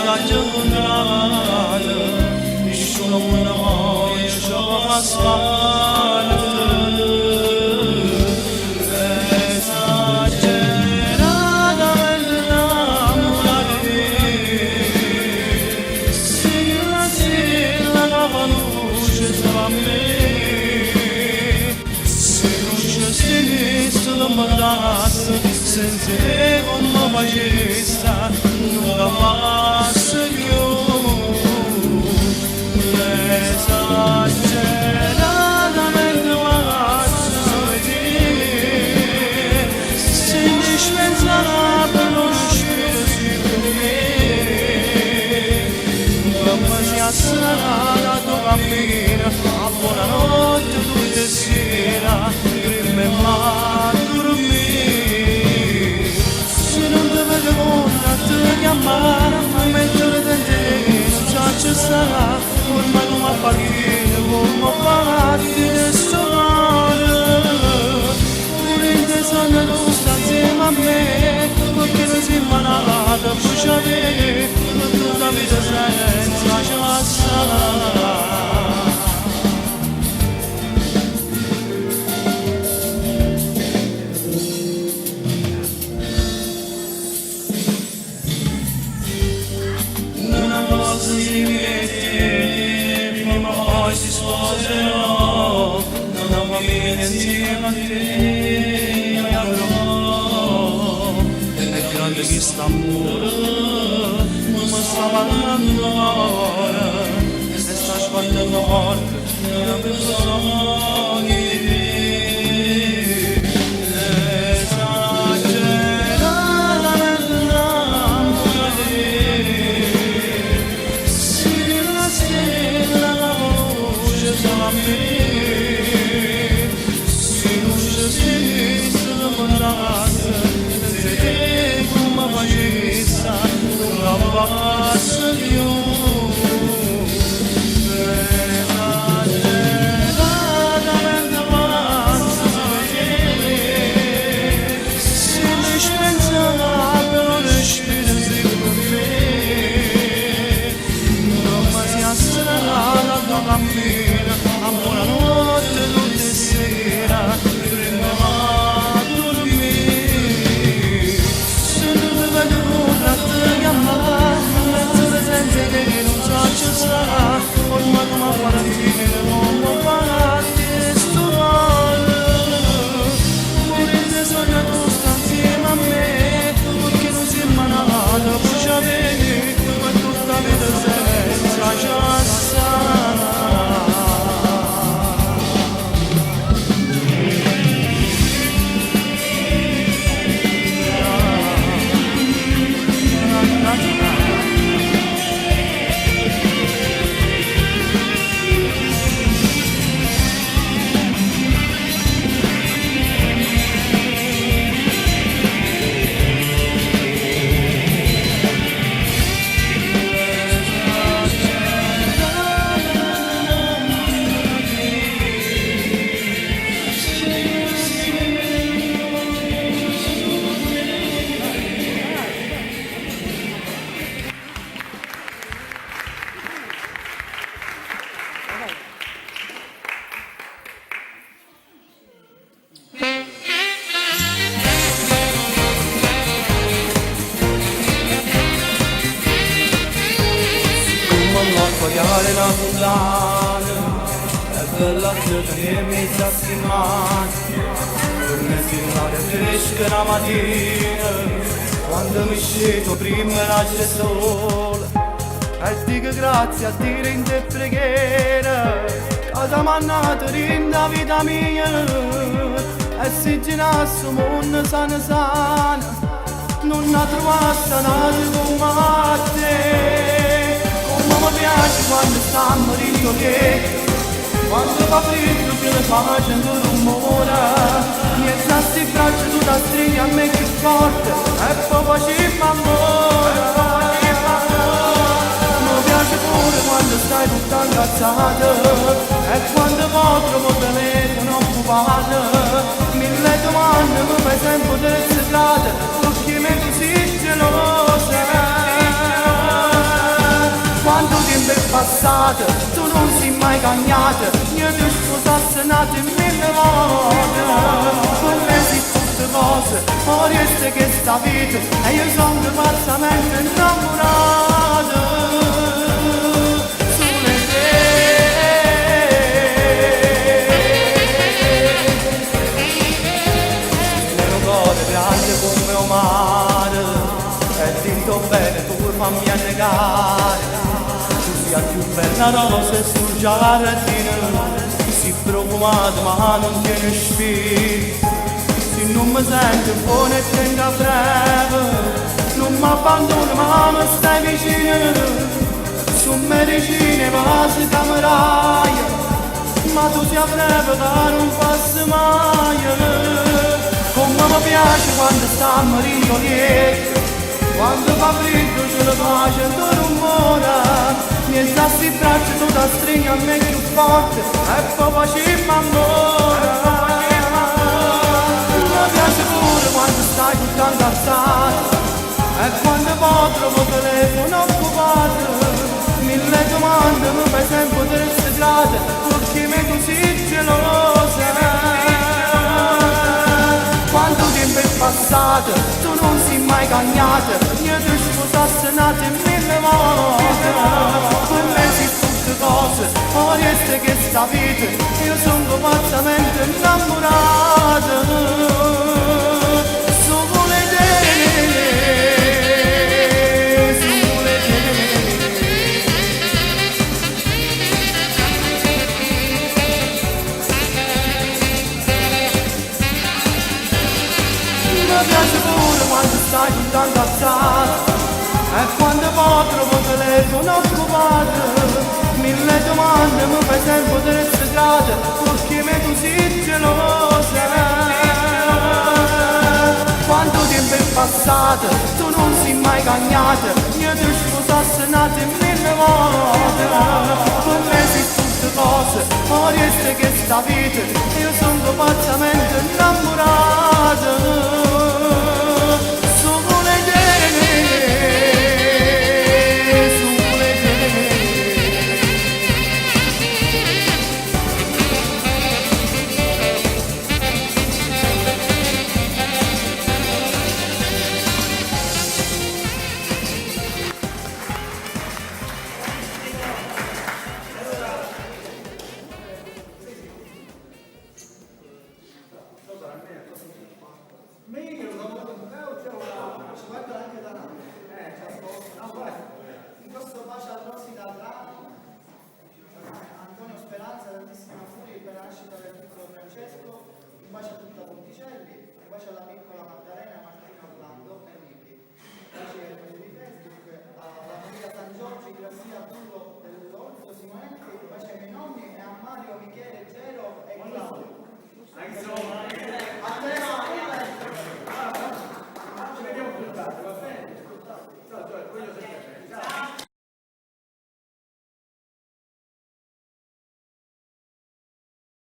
ragionare, nessuno muore, ciò asfalto. Esagerata nell'amore, se la sera la luce sarà me, se non c'è sinistra mandasse, senza te come facessa, non la passa più. Esagerata nell'amore, se nicht pensare non scesi con me, come si sarà la tua cammina, a buonanotte tutte e sera, prima e mai dormire. Se non ti vedo con te chiamare, mentre te non sa ci sarà, ormai non mi apparire, come parti di suonare. Pure in te sono tu sta insieme a me, perché non si manata, bruciare, tutta la vita senza ci sarà. Poi si sposerò, non ho famiglia insieme a te, mi avrò. È grande che sta amore, non mi sta parlando ora, e sta sbattendo forte, non ho bisogno di te. Esagerata nell'amore, se la sera a me, se non c'è sinistra mandasse, se te come facessa, non la passa più. Esagerata nell'avanza, se nicht pensare non spirsi con me, come si sarà la tua cammina, a buonanotte tutte e sera, prima a dormire. Se non ti vedo con te chiamare, mentre senti che non so ci sarà, ormai come partire, come parti e studiare. Pure in te sogno tu sta insieme a me, perché non si è manata, bruciare, ma tutta la vita senza ci sarà. Pagare la fontana, è bella che mi sta stimando, per me si muore fresca la mattina, quando mi scendo prima nasce il sole, e dico grazie a Dio in te preghiera, cosa mi ha dato in la vita mia, e se girasse il mondo sana sana, non ha trovato nada come te. Mi piace quando sta a morire che, quando fa freddo che le facendo rumore, niente a sti braccia tu da stringi a me più forte, e poi facciamo amore. Mi piace pure quando stai tutta incazzata, e quando poi trovo telefono occupato, mille domande mi fai sempre delle strade, perché mi così gelosa. passato, tu non sei mai cagnato, io ti sposassi nato in 1000 volte. Per me sei tutte cose, ora resta che sta vita, e io sono pazzamente innamorato. Sole te. Meno cose grandi come un mare, e tinto bene tu fammi annegare. Più bella rosa sul giardino, si profumata ma non tiene spirito. Se non mi sento buono e tenga breve, non mi abbandono ma mi stai vicino. Su medicine vasi cameraia, ma tu sei a breve che non passi mai. Come mi piace quando sta a morire dietro, quando fa freddo ce la pace e tu rumore. Mi stassi in braccio tu da stringi a me più forte e poi facciamo amore. Mi piace pure quando stai tutta incazzata e quando poi trovo telefono occupato. 1000 domande mi fai sempre tre segrate perché mi così gelosa. Quanto tempo è passato, tu non sei mai cagnato, io ti sposassi nato in 1000 volte. Per me sei tutte cose, ora resta che sta vita, io sono pazzamente innamorato. Sole te, sole te. Mi piace pure quando stai tutta incazzata e quando poi trovo telefono occupato. 1000 domande mi fai sempre tre segrate perché mi così gelosa. Quanto tempo è passato, tu non sei mai cagnato, io ti sposassi nato in 1000 volte. Per me sei tutte cose, ora resta che sta vita, io sono pazzamente innamorato. Antonio Speranza, tantissima furia per la nascita del piccolo Francesco, un bacio a tutta Ponticelli, un bacio alla piccola Maddalena, Martina Orlando e Niki. Baci ai profili di Facebook, alla famiglia San Giorgi, Grazia Bullo dell'Orto Simonetti, baci ai miei nonni e a Mario, Michele, Gero e Claudio.